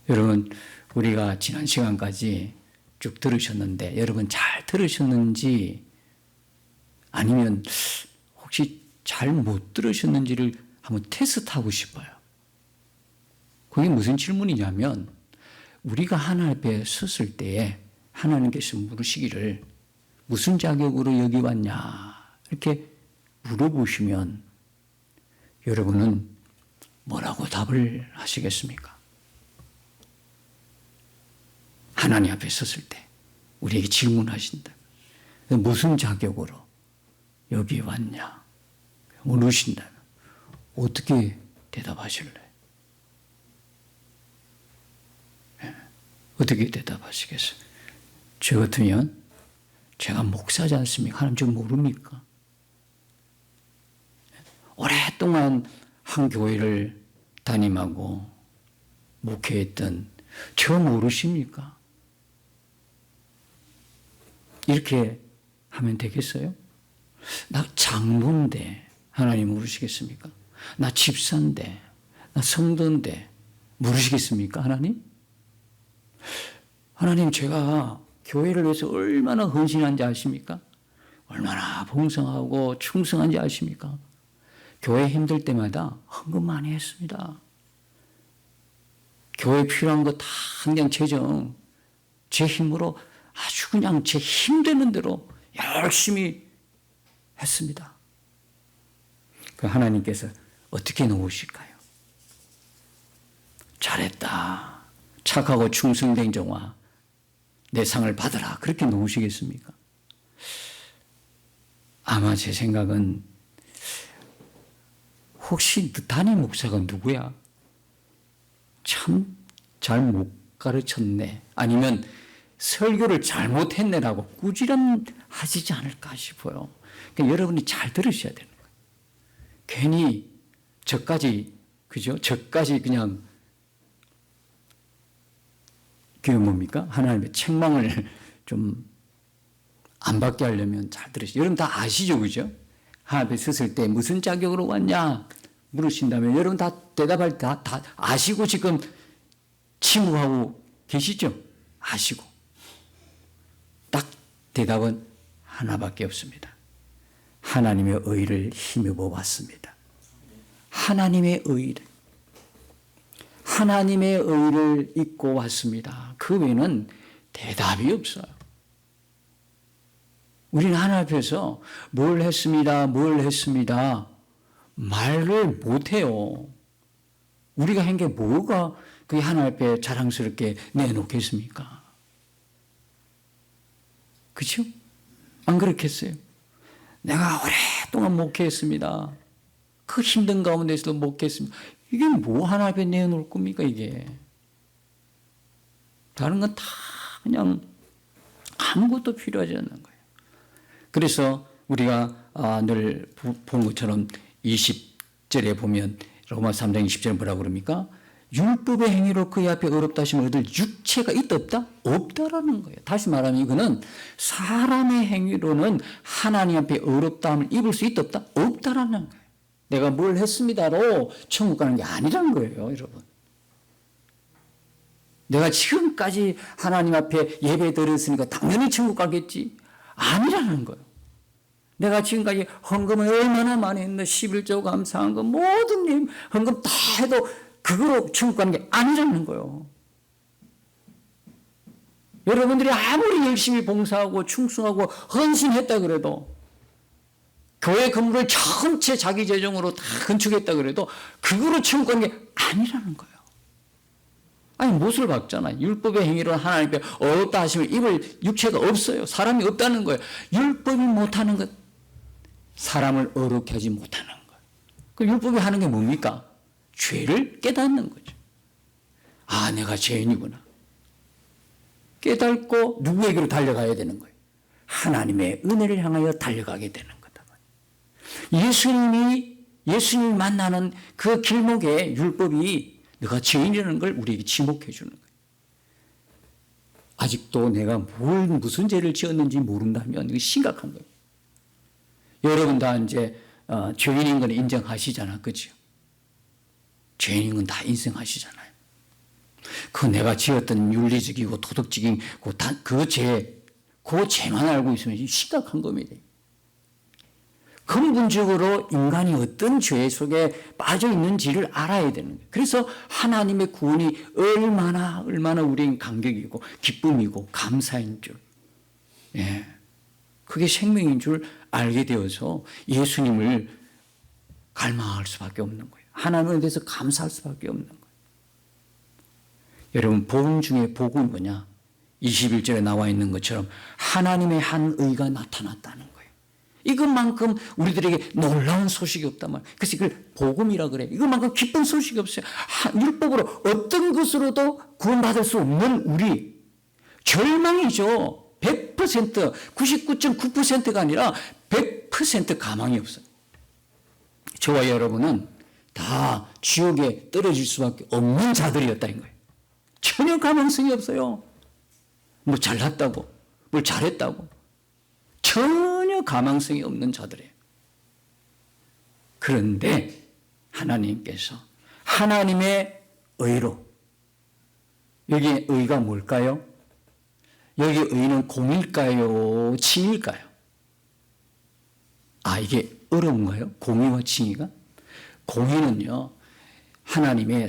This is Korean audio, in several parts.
여러분, 우리가 지난 시간까지 쭉 들으셨는데 여러분 잘 들으셨는지 아니면 혹시 잘 못 들으셨는지를 한번 테스트하고 싶어요. 그게 무슨 질문이냐면 우리가 하나님 앞에 섰을 때에 하나님께서 물으시기를 무슨 자격으로 여기 왔냐 이렇게 물어보시면 여러분은 뭐라고 답을 하시겠습니까? 하나님 앞에 섰을 때 우리에게 질문하신다. 무슨 자격으로 여기 왔냐 물으신다면 어떻게 대답하실래요? 어떻게 대답하시겠어요? 저 같으면 제가 목사지 않습니까? 하나님 저 모릅니까? 오랫동안 한 교회를 담임하고 목회했던 저 모르십니까? 이렇게 하면 되겠어요? 나 장로인데 하나님 모르시겠습니까? 나 집사인데 나 성도인데 모르시겠습니까? 하나님? 하나님 제가 교회를 위해서 얼마나 헌신한지 아십니까? 얼마나 봉사하고 충성한지 아십니까? 교회 힘들 때마다 헌금 많이 했습니다. 교회 필요한 거 다 그냥 재정 제 힘으로 아주 그냥 제 힘되는 대로 열심히 했습니다. 그 하나님께서 어떻게 놓으실까요? 잘했다. 착하고 충성된 종아 내 상을 받으라. 그렇게 놓으시겠습니까? 아마 제 생각은 혹시 담임 목사가 누구야? 참 잘 못 가르쳤네. 아니면 설교를 잘못했네라고 꾸지람하시지 않을까 싶어요. 그러니까 여러분이 잘 들으셔야 되는 거예요. 괜히 저까지 그죠? 저까지 그냥 그게 뭡니까? 하나님의 책망을 좀 안 받게 하려면 잘 들으시죠. 여러분 다 아시죠? 그죠? 하나님 앞에 섰을 때 무슨 자격으로 왔냐 물으신다면 여러분 다 대답할 때 다 아시고 지금 침묵하고 계시죠? 아시고. 딱 대답은 하나밖에 없습니다. 하나님의 의를 힘입어 왔습니다. 하나님의 의를. 하나님의 의를 입고 왔습니다. 그 외에는 대답이 없어요. 우리는 하나님 앞에서 뭘 했습니다. 뭘 했습니다. 말을 못해요. 우리가 한 게 뭐가 그게 하나님 앞에 자랑스럽게 내놓겠습니까? 그렇죠? 안 그렇겠어요? 내가 오랫동안 목회했습니다. 그 힘든 가운데서도 목회했습니다. 이게 뭐 하나님 앞에 내놓을 겁니까 이게? 다른 건 다 그냥 아무것도 필요하지 않는 거예요. 그래서 우리가 늘 본 것처럼 20절에 보면 로마 3장 20절에 뭐라고 그럽니까? 율법의 행위로 그의 앞에 어렵다 하시면 얻을 육체가 있다 없다? 없다라는 거예요. 다시 말하면 이거는 사람의 행위로는 하나님 앞에 어렵다함을 입을 수 있다 없다? 없다라는 거예요. 내가 뭘 했습니다로 천국 가는 게 아니라는 거예요, 여러분. 내가 지금까지 하나님 앞에 예배 드렸으니까 당연히 천국 가겠지? 아니라는 거예요. 내가 지금까지 헌금을 얼마나 많이 했는데 11조 감사한 거 모든 일 헌금 다 해도 그거로 천국 가는 게 아니라는 거예요. 여러분들이 아무리 열심히 봉사하고 충성하고 헌신했다 그래도 교회 건물을 전체 자기 재정으로 다 건축했다 그래도 그거로 천국 가는 게 아니라는 거예요. 아니 못을 박잖아요. 율법의 행위로 하나님 앞에 어렵다 하시면 입을 육체가 없어요. 사람이 없다는 거예요. 율법이 못하는 것, 사람을 어렵게 하지 못하는 것. 그 율법이 하는 게 뭡니까? 죄를 깨닫는 거죠. 아, 내가 죄인이구나. 깨닫고 누구에게로 달려가야 되는 거예요? 하나님의 은혜를 향하여 달려가게 되는 거다. 예수님을 만나는 그 길목에 율법이 너가 죄인이라는 걸 우리에게 지목해 주는 거예요. 아직도 내가 무슨 죄를 지었는지 모른다면 이거 심각한 거예요. 여러분 다 이제 죄인인 건 인정하시잖아, 그렇죠? 죄인인 건 다 인정하시잖아요. 그 내가 지었던 윤리적이고 도덕적인 그 죄만 알고 있으면 심각한 겁니다. 근본적으로 인간이 어떤 죄 속에 빠져 있는지를 알아야 되는 거예요. 그래서 하나님의 구원이 얼마나 우리에게 감격이고 기쁨이고 감사인 줄, 그게 생명인 줄 알게 되어서 예수님을 갈망할 수밖에 없는 거예요. 하나님에 대해서 감사할 수밖에 없는 거예요. 여러분, 복음 중에 복음이 뭐냐? 21절에 나와 있는 것처럼 하나님의 한 의가 나타났다는 거예요. 이것만큼 우리들에게 놀라운 소식이 없단 말이에요. 그래서 이걸 복음이라 그래요. 이것만큼 기쁜 소식이 없어요. 율법으로 어떤 것으로도 구원받을 수 없는 우리, 절망이죠. 100%, 99.9%가 아니라 100% 가망이 없어요. 저와 여러분은 다 지옥에 떨어질 수밖에 없는 자들이었다는 거예요. 전혀 가망성이 없어요. 뭐 잘났다고, 뭘 잘했다고. 전혀 가망성이 없는 자들이에요. 그런데 하나님께서 하나님의 의로, 여기 의가 뭘까요? 여기 의는 공일까요? 칭일까요? 이게 어려운가요? 공의와 칭의가? 공의는요, 하나님의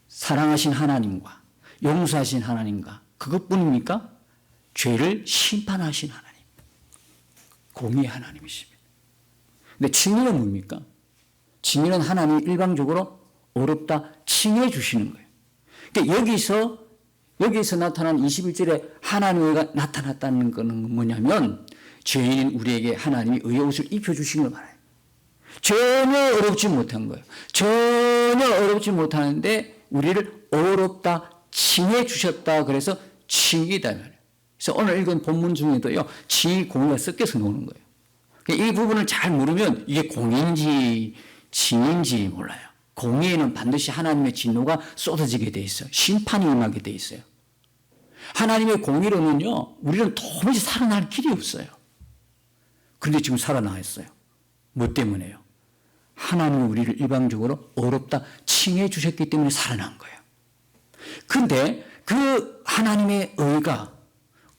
사랑하신 하나님과 용서하신 하나님과 그것뿐입니까? 죄를 심판하신 하나님, 공의의 하나님이십니다. 근데 칭의는 뭡니까? 칭의는 하나님이 일방적으로 어렵다 칭해 주시는 거예요. 그러니까 여기서 나타난 21절에 하나님의 의가 나타났다는 것은 뭐냐면, 죄인인 우리에게 하나님이 의의 옷을 입혀주신 걸 말해요. 전혀 어렵지 못한 거예요. 전혀 어렵지 못하는데 우리를 어렵다 칭해 주셨다. 그래서 칭의다 말이에요. 그래서 오늘 읽은 본문 중에도요, 칭의, 공의가 섞여서 나오는 거예요. 이 부분을 잘 모르면 이게 공인지 칭인지 몰라요. 공의에는 반드시 하나님의 진노가 쏟아지게 돼 있어요. 심판이 임하게 돼 있어요. 하나님의 공의로는요, 우리는 도무지 살아날 길이 없어요. 그런데 지금 살아나왔어요. 뭐 때문에요? 하나님이 우리를 일방적으로 어렵다 칭해 주셨기 때문에 살아난 거예요. 그런데 그 하나님의 의가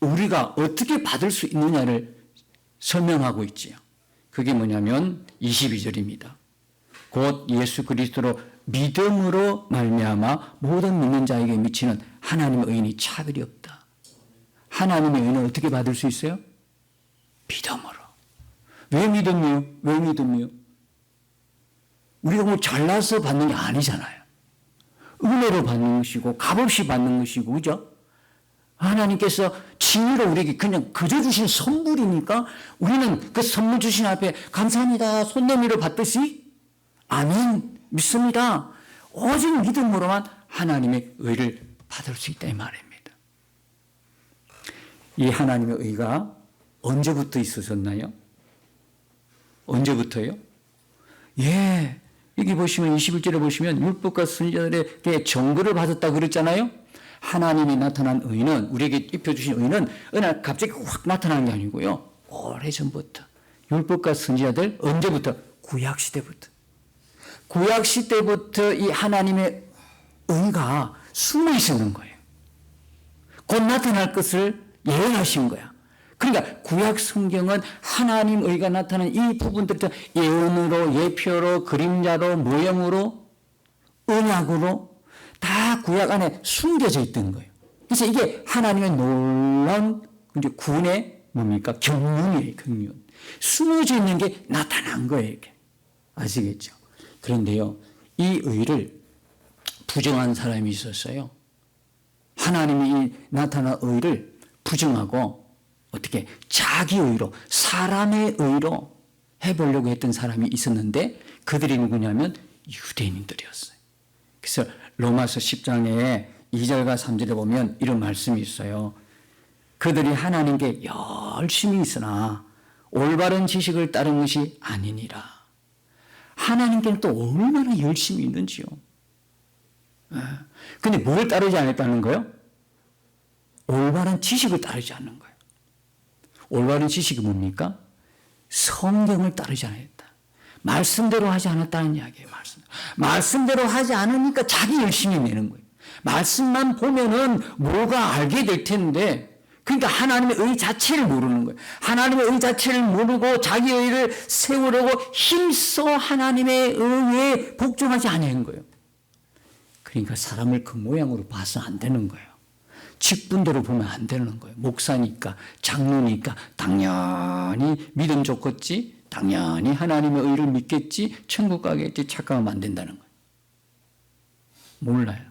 우리가 어떻게 받을 수 있느냐를 설명하고 있지요. 그게 뭐냐면 22절입니다. 곧 예수 그리스도로 믿음으로 말미암아 모든 믿는 자에게 미치는 하나님의 의인이 차별이 없다. 하나님의 의는 어떻게 받을 수 있어요? 믿음으로. 왜 믿음이요? 왜 믿음이요? 우리가 뭐 잘나서 받는 게 아니잖아요. 은혜로 받는 것이고 값없이 받는 것이고, 그죠? 하나님께서 칭의로 우리에게 그냥 그저 주신 선물이니까 우리는 그 선물 주신 앞에 감사합니다, 손 내밀어 받듯이 아멘, 믿습니다. 오직 믿음으로만 하나님의 의를 받을 수 있다 이 말입니다. 이 하나님의 의가 언제부터 있어졌나요? 언제부터요? 여기 보시면 21절에 보시면 율법과 선지자들에게 정거를 받았다 그랬잖아요. 하나님이 나타난 의는, 우리에게 입혀주신 의는 어느 날 갑자기 확 나타나는 게 아니고요, 오래전부터 율법과 선지자들, 언제부터? 구약시대부터 이 하나님의 의가 숨어 있는 거예요. 곧 나타날 것을 예언하신 거야. 그러니까 구약 성경은 하나님 의가 나타나는 이 부분들도 예언으로, 예표로, 그림자로, 모형으로, 언약으로 다 구약 안에 숨겨져 있던 거예요. 그래서 이게 하나님의 놀라운 구원의 뭡니까? 경륜이에요, 경륜. 숨어져 있는 게 나타난 거예요, 이게. 아시겠죠? 그런데요, 이 의를 부정한 사람이 있었어요. 하나님이 나타난 의를 부정하고 어떻게 자기 의로, 사람의 의로 해보려고 했던 사람이 있었는데 그들이 누구냐면 유대인들이었어요. 그래서 로마서 10장에 2절과 3절에 보면 이런 말씀이 있어요. 그들이 하나님께 열심히 있으나 올바른 지식을 따른 것이 아니니라. 하나님께는 또 얼마나 열심히 있는지요. 근데 뭘 따르지 않았다는 거예요? 올바른 지식을 따르지 않는 거예요. 올바른 지식이 뭡니까? 성경을 따르지 않았다. 말씀대로 하지 않았다는 이야기예요. 말씀대로 하지 않으니까 자기 열심히 내는 거예요. 말씀만 보면은 뭐가 알게 될 텐데, 그러니까 하나님의 의 자체를 모르는 거예요. 하나님의 의 자체를 모르고 자기 의를 세우려고 힘써 하나님의 의에 복종하지 않은 거예요. 그러니까 사람을 그 모양으로 봐서 안 되는 거예요. 직분대로 보면 안 되는 거예요. 목사니까, 장로니까 당연히 믿음 좋겠지, 당연히 하나님의 의를 믿겠지, 천국 가겠지 착각하면 안 된다는 거예요. 몰라요.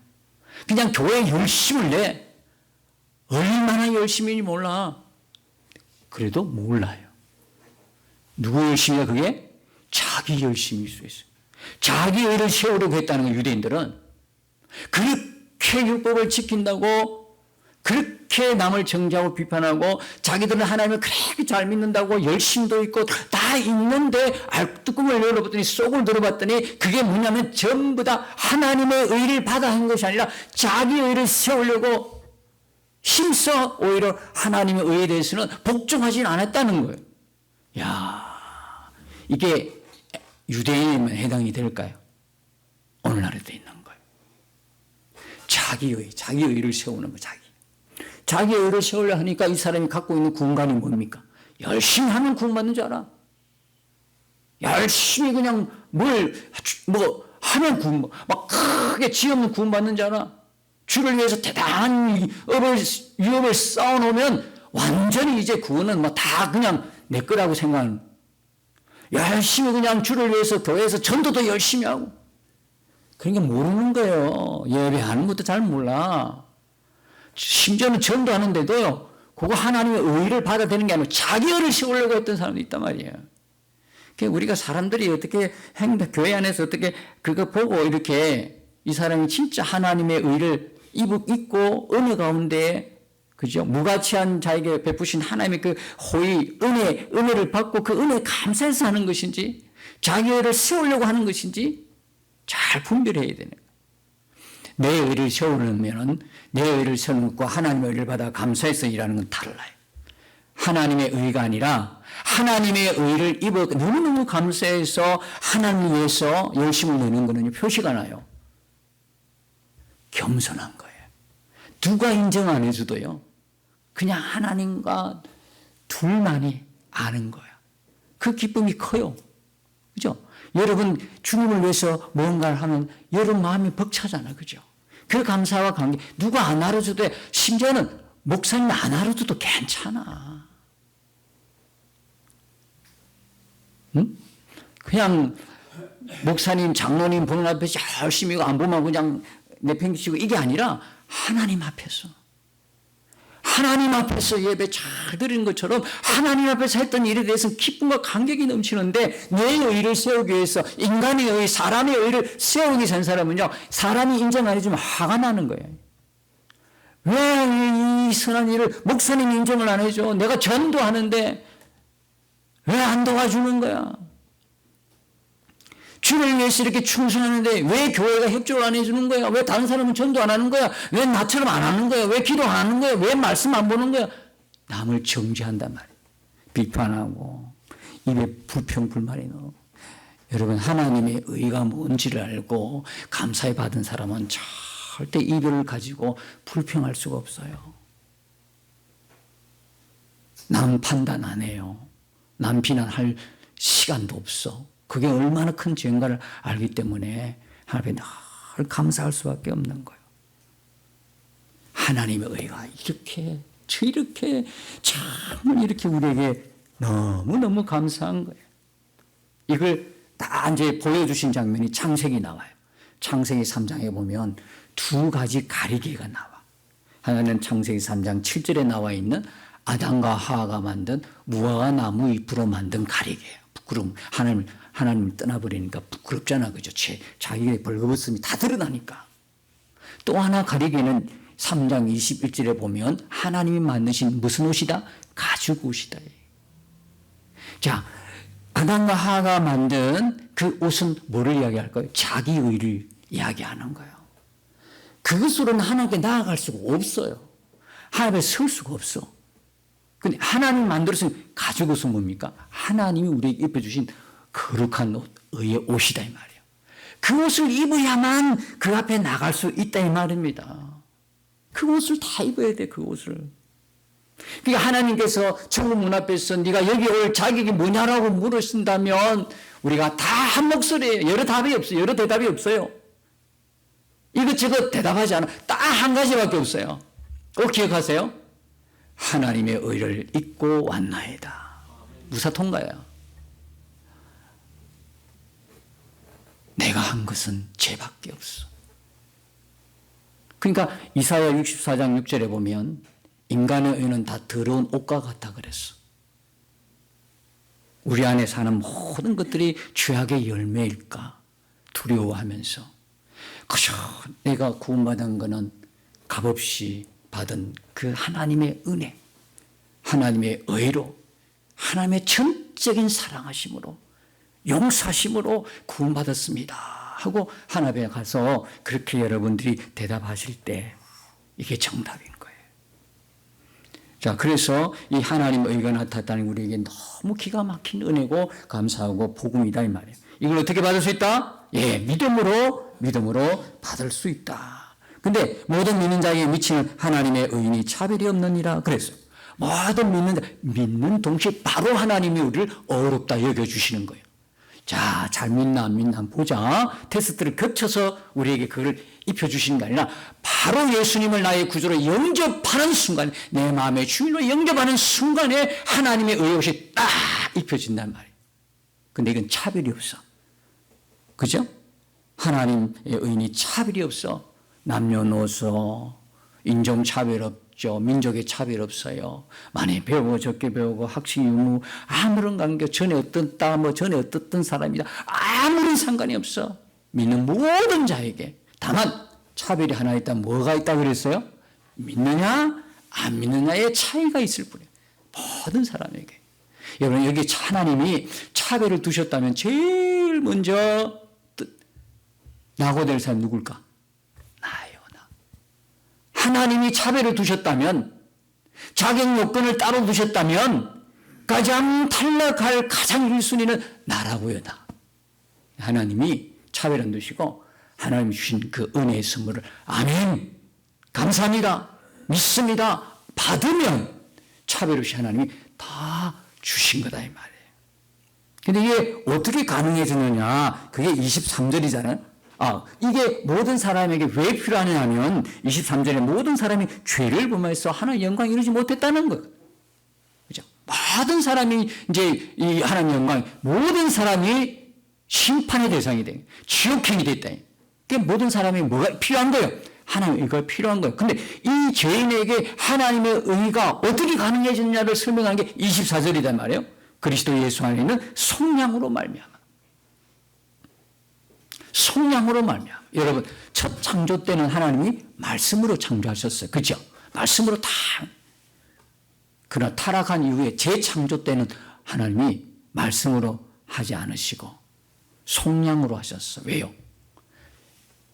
그냥 교회에 열심을 내. 얼마나 열심인지 몰라. 그래도 몰라요. 누구 열심이야 그게? 자기 열심일 수 있어요. 자기 의를 세우려고 했다는 거예요. 유대인들은. 그렇게 율법을 지킨다고, 그렇게 남을 정죄하고 비판하고, 자기들은 하나님을 그렇게 잘 믿는다고 열심도 있고 다 있는데 뚜껑을 열어봤더니, 속을 들어봤더니 그게 뭐냐면 전부 다 하나님의 의를 받아 한 것이 아니라 자기 의를 세우려고 힘써 오히려 하나님의 의에 대해서는 복종하지는 않았다는 거예요. 야, 이게 유대인에만 해당이 될까요? 오늘날에도 있는 거예요. 자기 의를 세우는 거, 자기 의를 세우려 하니까 이 사람이 갖고 있는 구원관이 뭡니까? 열심히 하면 구원받는 줄 알아. 열심히 그냥 하면 구원, 막 크게 지으면 구원받는 줄 알아. 주를 위해서 대단한 유업을 쌓아놓으면 완전히 이제 구원은 다 그냥 내 거라고 생각하는. 열심히 그냥 주를 위해서 교회에서 전도도 열심히 하고. 그러니까 모르는 거예요. 예배하는 것도 잘 몰라. 심지어는 전도하는데도요, 그거 하나님의 의를 받아들이는 게 아니고 자기 의를 세우려고 했던 사람도 있단 말이에요. 그러니까 우리가 사람들이 어떻게 교회 안에서 어떻게 그거 보고 이렇게 이 사람이 진짜 하나님의 의를 입고 은혜 가운데, 그죠? 무가치한 자에게 베푸신 하나님의 그 호의, 은혜를 받고 그 은혜에 감사해서 하는 것인지, 자기 의를 세우려고 하는 것인지 잘 분별해야 되는 거예요. 내 의를 세우려면 내 의를 세우는 것과 하나님의 의를 받아 감사해서 일하는 건 달라요. 하나님의 의가 아니라 하나님의 의를 입어 너무너무 감사해서 하나님 위해서 열심을 내는 것은 표시가 나요. 겸손한 거예요. 누가 인정 안 해줘도요, 그냥 하나님과 둘만이 아는 거야. 그 기쁨이 커요. 그죠? 여러분 주님을 위해서 뭔가를 하면 여러분 마음이 벅차잖아. 그죠? 그 감사와 관계, 누가 안 알아줘도 돼. 심지어는 목사님 안 알아줘도 괜찮아. 응? 그냥 목사님, 장로님 보는 앞에서 열심히 안 보면 그냥 내팽개치고 이게 아니라 하나님 앞에서 예배 잘 드리는 것처럼 하나님 앞에서 했던 일에 대해서 기쁨과 감격이 넘치는데, 내 의를 세우기 위해서 인간의 의, 사람의 의를 세우기 위해서 한 사람은요, 사람이 인정 안 해주면 화가 나는 거예요. 왜 이 선한 일을 목사님이 인정을 안 해줘? 내가 전도하는데 왜 안 도와주는 거야? 주를 위해서 이렇게 충성하는데 왜 교회가 협조를 안 해주는 거야? 왜 다른 사람은 전도 안 하는 거야? 왜 나처럼 안 하는 거야? 왜 기도 안 하는 거야? 왜 말씀 안 보는 거야? 남을 정죄한단 말이에요. 비판하고 입에 불평불만이 넣어. 여러분, 하나님의 의가 뭔지를 알고 감사히 받은 사람은 절대 이별을 가지고 불평할 수가 없어요. 남 판단 안 해요. 남 비난할 시간도 없어. 그게 얼마나 큰 죄인가를 알기 때문에 하나님 앞에 늘 감사할 수밖에 없는 거예요. 하나님의 의가 이렇게 참 이렇게 우리에게 너무너무 감사한 거예요. 이걸 다 이제 보여주신 장면이 창세기 나와요. 창세기 3장에 보면 두 가지 가리개가 나와. 하나는 창세기 3장 7절에 나와 있는 아담과 하와가 만든 무화과 나무 잎으로 만든 가리개예요. 부끄러움. 하나님을 떠나버리니까 부끄럽잖아. 그죠? 자기의 벌거벗음이 다 드러나니까. 또 하나 가리개는 3장 21절에 보면 하나님이 만드신 무슨 옷이다? 가죽 옷이다. 자, 아담과 하와가 만든 그 옷은 뭐를 이야기할까요? 자기 의를 이야기하는 거예요. 그것으로는 하나님께 나아갈 수가 없어요. 하나님 앞에 설 수가 없어. 근데 하나님이 만들어진 가죽 옷은 뭡니까? 하나님이 우리에게 입혀주신 거룩한 옷, 의의 옷이다 이 말이에요. 그 옷을 입어야만 그 앞에 나갈 수 있다 이 말입니다. 그 옷을 다 입어야 돼, 그 옷을. 그러니까 하나님께서 천국 문 앞에서 네가 여기 올 자격이 뭐냐라고 물으신다면 우리가 다 한 목소리예요. 여러 답이 없어요. 여러 대답이 없어요. 이것저것 대답하지 않아. 딱 한 가지밖에 없어요. 꼭 기억하세요. 하나님의 의를 입고 왔나이다. 무사통과예요. 내가 한 것은 죄밖에 없어. 그러니까 이사야 64장 6절에 보면 인간의 의는 다 더러운 옷과 같다 그랬어. 우리 안에 사는 모든 것들이 죄악의 열매일까 두려워하면서 그저 내가 구원받은 것은 값없이 받은 그 하나님의 은혜, 하나님의 의로, 하나님의 전적인 사랑하심으로, 용서하심으로 구원받았습니다 하고 하나님에 가서 그렇게 여러분들이 대답하실 때 이게 정답인 거예요. 자, 그래서 이 하나님의 의가 나타났다는 우리에게 너무 기가 막힌 은혜고 감사하고 복음이다 이 말이에요. 이걸 어떻게 받을 수 있다? 예, 믿음으로 받을 수 있다. 근데 모든 믿는 자에게 미치는 하나님의 의인이 차별이 없느니라 그랬어요. 모든 믿는 자, 믿는 동시에 바로 하나님이 우리를 어렵다 여겨주시는 거예요. 자, 잘 믿나 안 믿나 보자. 테스트를 거쳐서 우리에게 그걸 입혀주시는 게 아니라 바로 예수님을 나의 구주로 영접하는 순간, 내 마음의 주인으로 영접하는 순간에 하나님의 의욕이 딱 입혀진단 말이에요. 근데 이건 차별이 없어. 그죠? 하나님의 의인이 차별이 없어. 남녀노소, 인종차별 없죠. 민족의 차별 없어요. 많이 배우고 적게 배우고 학식 유무 아무런 관계, 전에 어떤 땅, 전에 어떻던 사람이다. 아무런 상관이 없어. 믿는 모든 자에게. 다만 차별이 하나 있다. 뭐가 있다 그랬어요? 믿느냐 안 믿느냐의 차이가 있을 뿐이에요. 모든 사람에게. 여러분 여기 하나님이 차별을 두셨다면 제일 먼저 낙오될 사람 누굴까? 나예요, 나. 하나님이 차별을 두셨다면, 자격 요건을 따로 두셨다면 가장 탈락할 가장 1순위는 나라고요, 나. 하나님이 차별 안 두시고 하나님이 주신 그 은혜의 선물을 아멘, 감사합니다, 믿습니다, 받으면 차별 없이 하나님이 다 주신 거다 이 말이에요. 근데 이게 어떻게 가능해지느냐? 그게 23절이잖아요. 이게 모든 사람에게 왜 필요하냐면 23절에 모든 사람이 죄를 범해서 하나님의 영광을 이루지 못했다는 거예요. 그죠? 모든 사람이 이제 이 하나님의 영광, 모든 사람이 심판의 대상이 돼. 지옥행이 됐다. 그게 모든 사람이 뭐가 필요한 거예요? 하나님의 의가 필요한 거예요. 근데 이 죄인에게 하나님의 의가 어떻게 가능해졌냐를 설명하는 게 24절이단 말이에요. 그리스도 예수 안에 있는 성령으로 말미암아. 성령으로 말미암아. 여러분 첫 창조 때는 하나님이 말씀으로 창조하셨어요. 그렇죠? 말씀으로 다. 그러나 타락한 이후에 재창조 때는 하나님이 말씀으로 하지 않으시고 성령으로 하셨어. 왜요?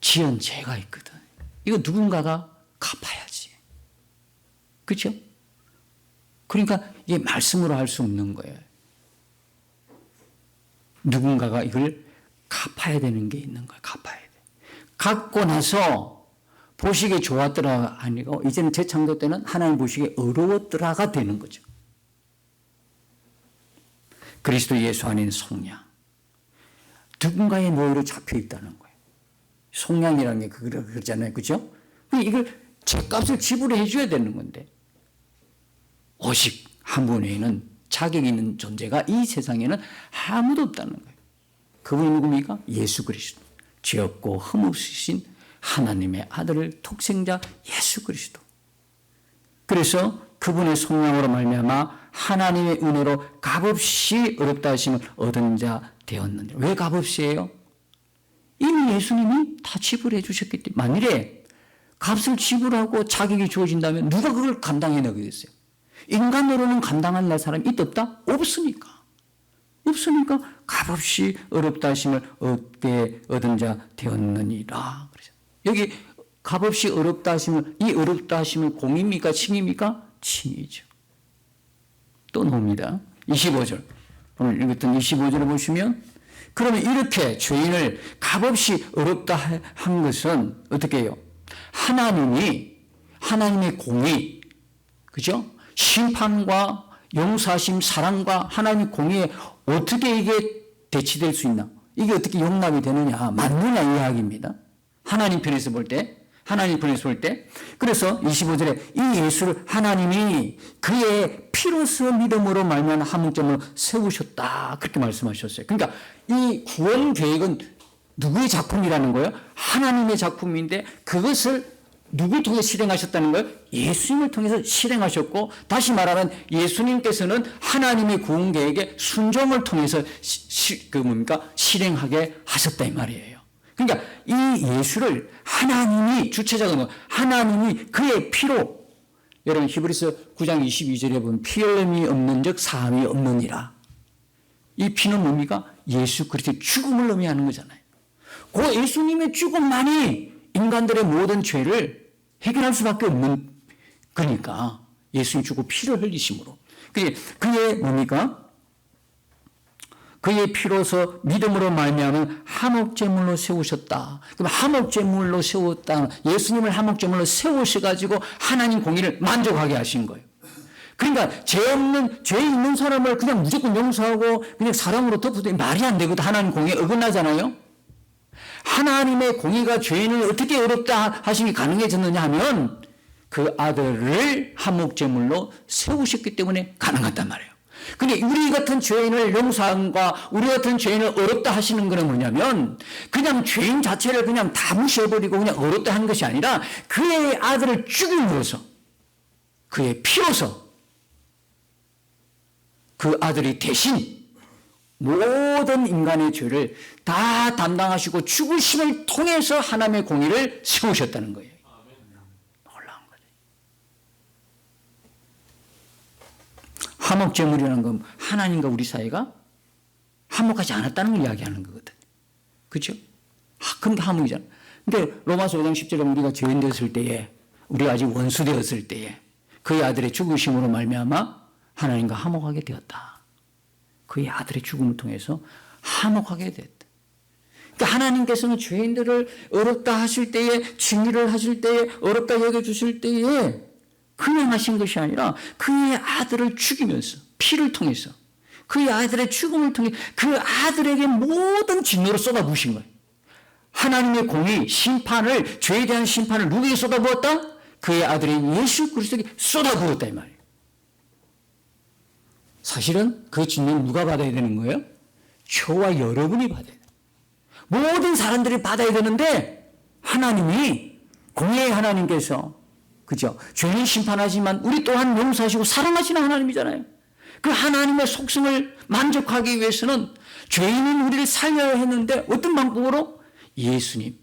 지은 죄가 있거든. 이거 누군가가 갚아야지. 그렇죠? 그러니까 이게 말씀으로 할 수 없는 거예요. 누군가가 이걸 갚아야 되는 게 있는 거예요. 갚아야 돼. 갚고 나서 보시기에 좋았더라 아니고 이제는 재창조 때는 하나님 보시기에 어려웠더라가 되는 거죠. 그리스도 예수 안에 있는 속량. 누군가의 노예로 잡혀 있다는 거예요. 속량이라는 게 그러잖아요. 그죠? 이걸 죄값을 지불해 줘야 되는 건데 오직 한 분 외에는 자격 있는 존재가 이 세상에는 아무도 없다는 거예요. 그분이 누굽니까? 예수 그리스도. 죄 없고 흠없으신 하나님의 아들 독생자 예수 그리스도. 그래서 그분의 성령으로 말미암아 하나님의 은혜로 값없이 어렵다 하심을 얻은 자 되었느니라. 왜 값없이예요? 이미 예수님이 다 지불해 주셨기 때문에. 만일에 값을 지불하고 자격이 주어진다면 누가 그걸 감당해내겠어요? 인간으로는 감당할 사람이 있다 없다? 없으니까. 없으니까 값없이 어렵다 하심을 얻게 얻은 자 되었느니라. 여기 값없이 어렵다 하심을, 이 어렵다 하심을 공입니까? 칭입니까? 칭이죠. 또 나옵니다. 25절. 오늘 읽었던 25절을 보시면 그러면 이렇게 죄인을 값없이 어렵다 한 것은 어떻게 해요? 하나님의 공의, 그죠? 심판과 용서하심, 사랑과 하나님의 공의에 어떻게 이게 대치될 수 있나? 이게 어떻게 용납이 되느냐, 맞느냐 이 이야기입니다. 하나님 편에서 볼 때. 그래서 25절에 이 예수를 하나님이 그의 피로서 믿음으로 말미암아 화목제물로 세우셨다. 그렇게 말씀하셨어요. 그러니까 이 구원 계획은 누구의 작품이라는 거예요? 하나님의 작품인데 그것을 누굴 통해 실행하셨다는 거예요? 예수님을 통해서 실행하셨고, 다시 말하면 예수님께서는 하나님의 구원 계획의 순종을 통해서 실행하게 하셨다 이 말이에요. 그러니까 이 예수를 하나님이 주체자가 하나님이 그의 피로, 여러분 히브리서 9장 22절에 보면 피 흘림이 없는 즉 사함이 없느니라. 이 피는 뭡니까? 예수 그리스도의 죽음을 의미하는 거잖아요. 그 예수님의 죽음만이 인간들의 모든 죄를 해결할 수밖에 없는 거니까 예수님 죽고 피를 흘리심으로. 그의 뭡니까? 그의 피로서 믿음으로 말미암아 화목제물로 세우셨다. 그럼 화목제물로 세웠다. 예수님을 화목제물로 세우셔가지고 하나님 공의를 만족하게 하신 거예요. 그러니까 죄 있는 사람을 그냥 무조건 용서하고 그냥 사랑으로 덮어도 말이 안 되거든. 하나님 공의에 어긋나잖아요. 하나님의 공의가 죄인을 어떻게 어렵다 하시니 가능해졌느냐 하면 그 아들을 화목제물로 세우셨기 때문에 가능하단 말이에요. 근데 우리 같은 죄인을 용서함과 우리 같은 죄인을 어렵다 하시는 것은 뭐냐면 그냥 죄인 자체를 그냥 다 무시해버리고 그냥 어렵다 하는 것이 아니라 그의 아들을 죽임으로써 그의 피로서 그 아들이 대신 모든 인간의 죄를 다 담당하시고 죽으심을 통해서 하나님의 공의를 세우셨다는 거예요. 놀라운 거죠. 화목제물이라는 건 하나님과 우리 사이가 화목하지 않았다는 걸 이야기하는 거거든. 그렇죠? 그럼 화목이잖아. 근데 로마서 5장 10절에 우리가 죄인 되었을 때에, 우리가 아직 원수 되었을 때에 그의 아들의 죽으심으로 말미암아 하나님과 화목하게 되었다. 그의 아들의 죽음을 통해서 화목하게 됐다. 그러니까 하나님께서는 죄인들을 어렵다 하실 때에, 징의를 하실 때에, 어렵다 여겨주실 때에 그냥 하신 것이 아니라 그의 아들을 죽이면서 피를 통해서 그의 아들의 죽음을 통해 그 아들에게 모든 진노를 쏟아부으신 거예요. 하나님의 공의, 심판을, 죄에 대한 심판을 누구에게 쏟아부었다? 그의 아들인 예수 그리스도에게 쏟아부었다 이 말이에요. 사실은 그 진노는 누가 받아야 되는 거예요? 저와 여러분이 받아야 돼요. 모든 사람들이 받아야 되는데 하나님이, 공의의 하나님께서, 그죠? 죄인 심판하지만 우리 또한 용서하시고 사랑하시는 하나님이잖아요. 그 하나님의 속성을 만족하기 위해서는 죄인은 우리를 살려야 했는데 어떤 방법으로? 예수님,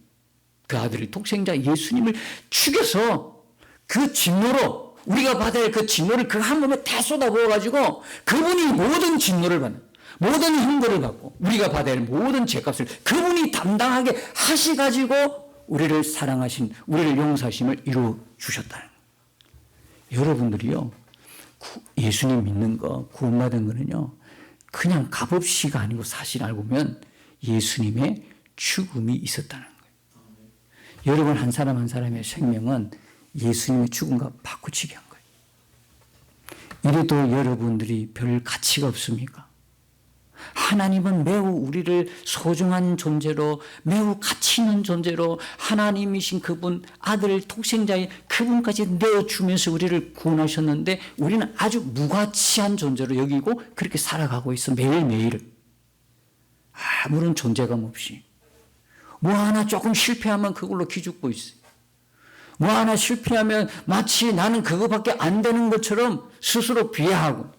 그 아들의 독생자 예수님을 죽여서 그 진노로, 우리가 받아야 할 그 진노를 그 한 몸에 다 쏟아부어가지고 그분이 모든 진노를 받는, 모든 형벌을 받고 우리가 받아야 할 모든 죄값을 그분이 담당하게 하시가지고 우리를 사랑하신, 우리를 용서하심을 이루어 주셨다는 거예요. 여러분들이요, 예수님 믿는 거, 구원받은 거는요, 그냥 값없이가 아니고 사실 알고 보면 예수님의 죽음이 있었다는 거예요. 여러분 한 사람 한 사람의 생명은 예수님의 죽음과 바꾸치기 한 거예요. 이래도 여러분들이 별 가치가 없습니까? 하나님은 매우 우리를 소중한 존재로, 매우 가치 있는 존재로 하나님이신 그분, 아들 독생자의 그분까지 내어주면서 우리를 구원하셨는데 우리는 아주 무가치한 존재로 여기고 그렇게 살아가고 있어. 매일매일 아무런 존재감 없이 뭐 하나 조금 실패하면 그걸로 기죽고 있어요. 뭐 하나 실패하면 마치 나는 그거밖에 안 되는 것처럼 스스로 비하하고,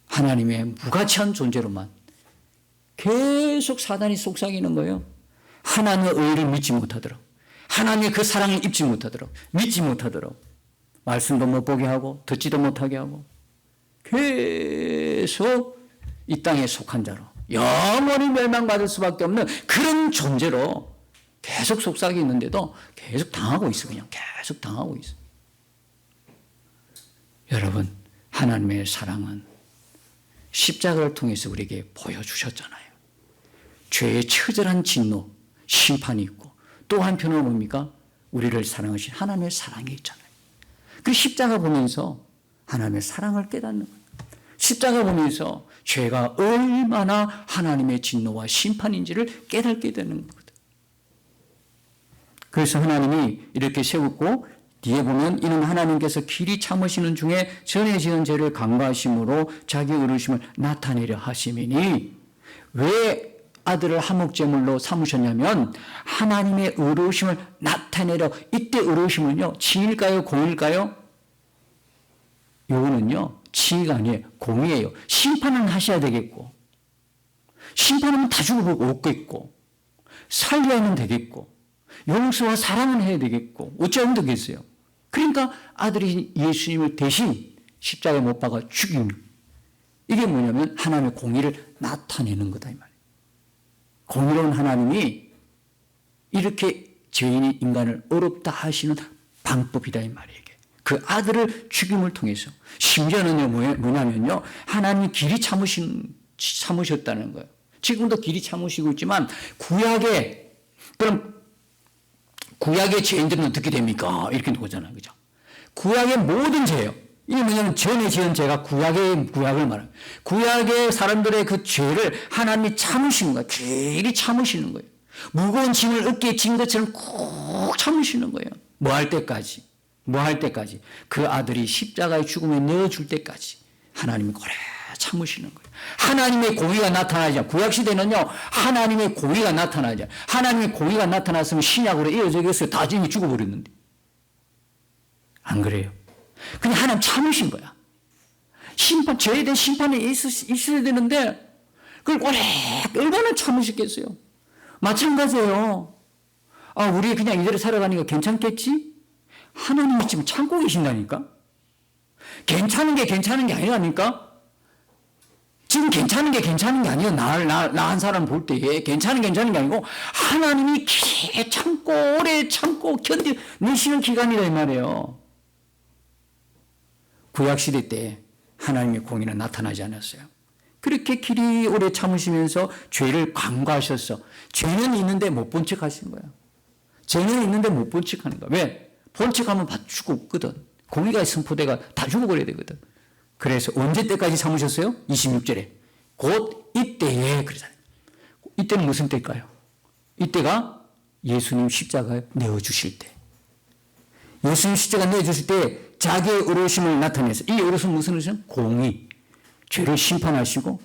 하나님의 무가치한 존재로만 계속 사단이 속삭이는 거예요. 하나님의 의를 믿지 못하도록, 하나님의 그 사랑을 입지 못하도록, 믿지 못하도록, 말씀도 못 보게 하고 듣지도 못하게 하고 계속 이 땅에 속한 자로 영원히 멸망받을 수밖에 없는 그런 존재로 계속 속삭이는데도 계속 당하고 있어. 그냥 계속 당하고 있어. 여러분, 하나님의 사랑은 십자가를 통해서 우리에게 보여주셨잖아요. 죄의 처절한 진노, 심판이 있고 또 한편으로 뭡니까? 우리를 사랑하신 하나님의 사랑이 있잖아요. 그 십자가 보면서 하나님의 사랑을 깨닫는 거예요. 십자가 보면서 죄가 얼마나 하나님의 진노와 심판인지를 깨닫게 되는 거거든. 그래서 하나님이 이렇게 세웠고 뒤에 보면 이는 하나님께서 길이 참으시는 중에 전에 지은 죄를 간과하심으로 자기 의로우심을 나타내려 하심이니 왜 아들을 화목제물로 삼으셨냐면 하나님의 의로우심을 나타내려 이때 의로우심은요 치일까요 공일까요? 요거는요 치가 아니에요 공이에요. 심판은 하셔야 되겠고 심판하면 다 죽어보고 없겠고 살려야 하면 되겠고 용서와 사랑은 해야 되겠고 어찌하면 되겠어요. 그러니까 아들이 예수님을 대신 십자가에 못 박아 죽인 이게 뭐냐면 하나님의 공의를 나타내는 거다 이 말이에요. 공의로운 하나님이 이렇게 죄인이 인간을 어렵다 하시는 방법이다 이 말이에요. 그 아들을 죽임을 통해서 심지어는요 뭐냐면요 하나님이 길이 참으셨다는 거예요. 지금도 길이 참으시고 있지만 구약의 죄인들은 어떻게 됩니까? 이렇게 보잖아요. 그죠? 구약의 모든 죄요. 이게 뭐냐면 전에 지은 죄가 구약을 말해요. 구약의 사람들의 그 죄를 하나님이 참으시는 거예요. 길이 참으시는 거예요. 무거운 짐을 어깨에 진 것처럼 꼭 참으시는 거예요. 뭐 할 때까지? 그 아들이 십자가의 죽음에 넣어줄 때까지 하나님이 오래 참으시는 거예요. 하나님의 공의가 나타나지 구약시대는요 하나님의 공의가 나타나지 하나님의 공의가 나타났으면 신약으로 이어지겠어요. 다 이미 죽어버렸는데 안 그래요? 그냥 하나님 참으신 거야. 죄에 대한 심판이 있어야 되는데 그걸 오래 얼마나 참으셨겠어요. 마찬가지예요. 우리 그냥 이대로 살아가니까 괜찮겠지? 하나님이 지금 참고 계신다니까? 괜찮은 게 아니라니까? 지금 괜찮은 게 아니에요. 나 한 사람 볼 때에 괜찮은 게 아니고 하나님이 길게 참고 오래 참고 견디내시는 기간이다 이 말이에요. 구약시대 때 하나님의 공의는 나타나지 않았어요. 그렇게 길이 오래 참으시면서 죄를 간과하셔서 죄는 있는데 못 본 척 하신 거예요. 죄는 있는데 못 본 척 하는 거야. 왜? 본 척하면 다 죽었거든. 공의가 선포대가 다 죽어버려야 되거든. 그래서 언제 때까지 참으셨어요? 26절에. 곧 이때에 그러잖아요. 이때는 무슨 때일까요? 이때가 예수님 십자가에 내어주실 때. 예수님 십자가 내어주실 때 자기의 의로우심을 나타내서 이 의로우심은 무슨 의로우심? 공의. 죄를 심판하시고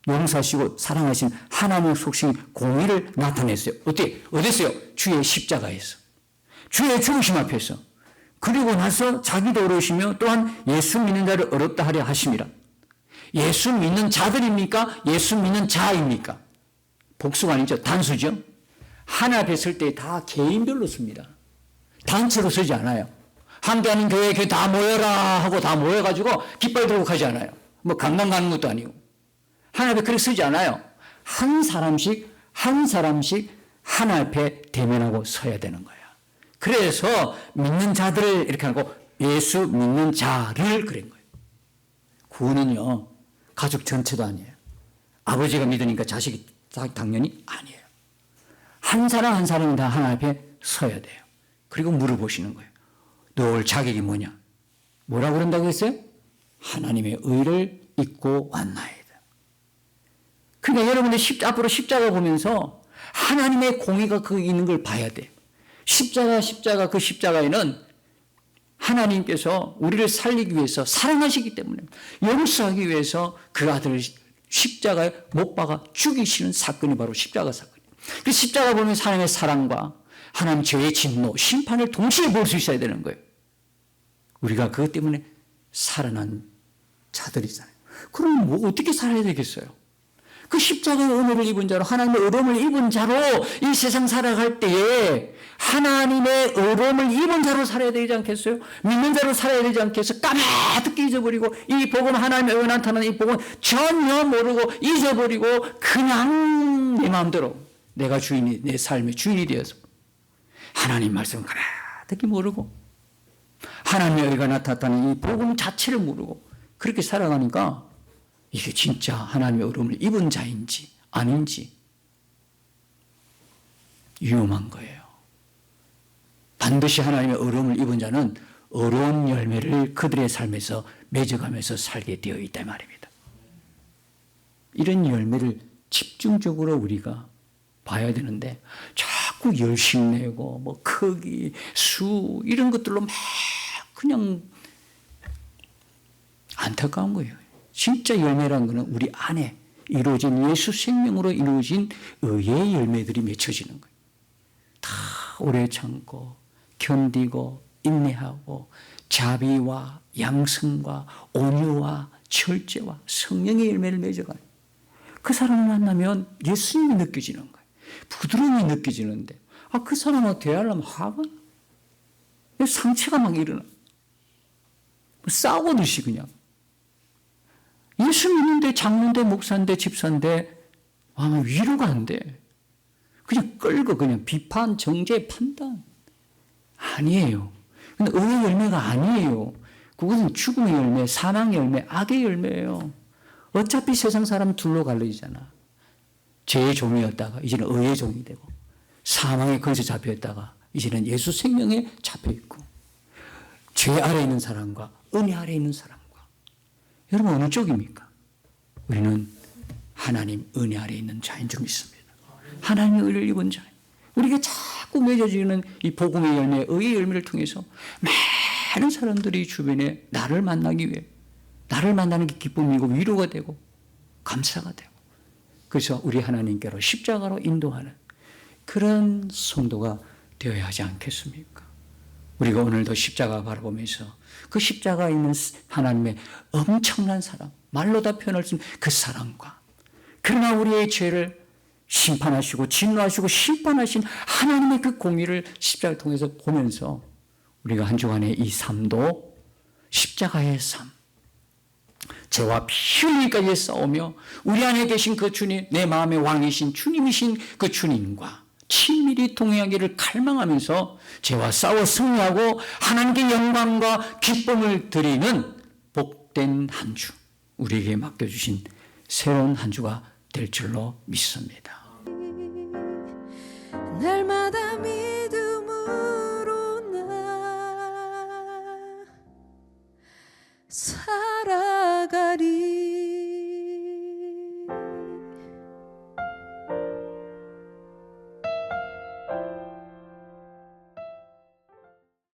용서하시고 사랑하신 하나님의 속신 공의를 나타냈어요. 어땠어요? 주의 십자가에서. 주의 죽으심 앞에서. 그리고 나서 자기도 어려우시며 또한 예수 믿는 자를 어렵다 하려 하심이라. 예수 믿는 자들입니까? 예수 믿는 자입니까? 복수가 아니죠. 단수죠. 하나 앞에 설 때 다 개인별로 씁니다. 단체로 쓰지 않아요. 함께하는 교회 다 모여라 하고 다 모여가지고 깃발 들고 가지 않아요. 뭐 강남 가는 것도 아니고. 하나 앞에 그렇게 쓰지 않아요. 한 사람씩 하나 앞에 대면하고 서야 되는 거예요. 그래서 믿는 자들을 이렇게 하고 예수 믿는 자를 그린 거예요. 구원은요 가족 전체도 아니에요. 아버지가 믿으니까 자식이 당연히 아니에요. 한 사람이 다 하나 앞에 서야 돼요. 그리고 물어보시는 거예요. 너 올 자격이 뭐냐? 뭐라고 그런다고 했어요? 하나님의 의를 잊고 왔나이다. 그러니까 여러분들 앞으로 십자가 보면서 하나님의 공의가 그 있는 걸 봐야 돼요. 십자가 그 십자가에는 하나님께서 우리를 살리기 위해서 사랑하시기 때문에 용서하기 위해서 그 아들을 십자가에 못 박아 죽이시는 사건이 바로 십자가 사건이에요. 그 십자가 보면 하나님의 사랑과 하나님 죄의 진노, 심판을 동시에 볼 수 있어야 되는 거예요. 우리가 그것 때문에 살아난 자들이잖아요. 그럼 뭐 어떻게 살아야 되겠어요? 그 십자가의 은혜를 입은 자로 하나님의 의로움을 입은 자로 이 세상 살아갈 때에 하나님의 의로움을 입은 자로 살아야 되지 않겠어요? 믿는 자로 살아야 되지 않겠어요? 까마득히 잊어버리고 이 복음 하나님의 의 나타나는 이 복음 전혀 모르고 잊어버리고 그냥 내 마음대로 내가 주인이 내 삶의 주인이 되어서 하나님 말씀을 까마득히 모르고 하나님의 의가 나타났다는 이 복음 자체를 모르고 그렇게 살아가니까 이게 진짜 하나님의 어려움을 입은 자인지 아닌지 위험한 거예요. 반드시 하나님의 어려움을 입은 자는 어려운 열매를 그들의 삶에서 맺어가면서 살게 되어 있다 말입니다. 이런 열매를 집중적으로 우리가 봐야 되는데 자꾸 열심 내고 뭐 크기, 수 이런 것들로 막 그냥 안타까운 거예요. 진짜 열매라는 것은 우리 안에 이루어진 예수 생명으로 이루어진 의의 열매들이 맺혀지는 거예요. 다 오래 참고 견디고 인내하고 자비와 양성과 온유와 절제와 성령의 열매를 맺어가요. 그 사람을 만나면 예수님이 느껴지는 거예요. 부드러움이 느껴지는데 그 사람하고 대화하려면 화가 나. 상처가 막 일어나. 싸우듯이 그냥. 예수 믿는데 장로인데 목사인데 집사인데 위로가 안 돼. 그냥 끌고 그냥 비판, 정죄, 판단. 아니에요. 근데 의의 열매가 아니에요. 그것은 죽음의 열매, 사망의 열매, 악의 열매예요. 어차피 세상 사람 둘로 갈라지잖아. 죄의 종이었다가 이제는 의의 종이 되고 사망의 근세 잡혀있다가 이제는 예수 생명에 잡혀있고 죄 아래 있는 사람과 은혜 아래 있는 사람과 여러분 어느 쪽입니까? 우리는 하나님 은혜 아래 있는 자인 줄 믿습니다. 하나님의 의를 입은 자인. 우리가 자꾸 맺어지는 이 복음의 열매, 의의 열매를 통해서 많은 사람들이 주변에 나를 만나기 위해 나를 만나는 게 기쁨이고 위로가 되고 감사가 되고 그래서 우리 하나님께로 십자가로 인도하는 그런 성도가 되어야 하지 않겠습니까? 우리가 오늘도 십자가 바라보면서 그 십자가에 있는 하나님의 엄청난 사랑, 말로 다 표현할 수 없는 그 사랑과 그러나 우리의 죄를 심판하시고 진노하시고 심판하신 하나님의 그 공의를 십자가를 통해서 보면서 우리가 한 주간의 이 삶도 십자가의 삶, 죄와 피 흘리기까지 싸우며 우리 안에 계신 그 주님, 내 마음의 왕이신 주님이신 그 주님과 친밀히 동행하기를 갈망하면서 죄와 싸워 승리하고 하나님께 영광과 기쁨을 드리는 복된 한 주, 우리에게 맡겨주신 새로운 한 주가 될 줄로 믿습니다. 날마다